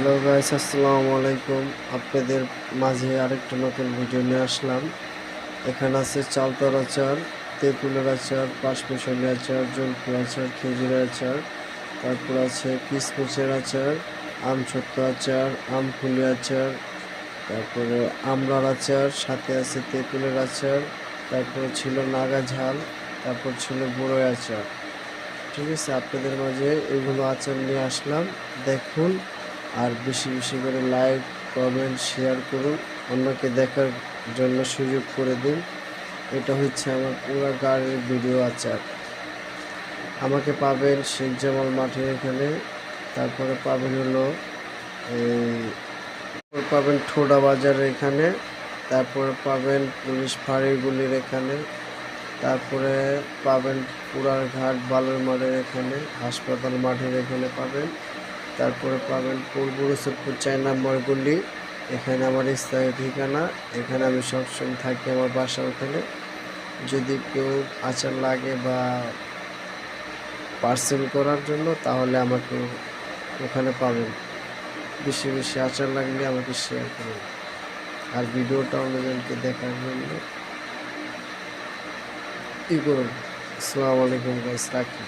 Hello guys, আসসালামু আলাইকুম। আপনাদের মাঝে আরেকটা নতুন ভিডিও নিয়ে আসলাম। এখানে আছে চালতার আচার, তেঁতুলের আচার, পাঁচমিশালি আচার, জলফি আচার, খেজুরের আচার, তারপর আছে কিশমিশের আচার, আমসত্ত্ব আচার, আমফুলি আচার, তারপরে আমড়ার আচার, সাথে আছে তেঁতুলের আচার, তারপরে ছিল নাগা ঝাল, তারপর ছিল বড়ই আচার। ঠিক আছে, আপনাদের মাঝে এগুলো আচার নিয়ে আসলাম। দেখুন, আর বেশি বেশি করে লাইক, কমেন্ট, শেয়ার করুন, অন্যকে দেখার জন্য সুযোগ করে দিন। এটা হচ্ছে আমার পুরা গাড়ির ভিডিও আচার। আমাকে পাবেন শেখ জামাল মাঠের এখানে, তারপরে পাবেন হলো পাবেন ঠোডা বাজারের এখানে, তারপরে পাবেন পুলিশ ফাঁড়িগুলির এখানে, তারপরে পাবেন পুরারঘাট বালুর মাঠের এখানে, হাসপাতাল মাঠের এখানে পাবেন। তারপরে পাবেন পূর্ব রসুলপুর ৪ নম্বর গলি, এখানে আমার স্থায়ী ঠিকানা। এখানে আমি সবসময় থাকি, আমার বাসা ওখানে। যদি কেউ আচার লাগে বা পার্সেল করার জন্য, তাহলে আমাকে ওখানে পাবেন। বেশি বেশি আচার লাগলে আমাকে শেয়ার করুন, আর ভিডিওটা অন্যজনকে দেখার জন্য ই করুন। আসসালামু আলাইকুম গাইস, রাখি।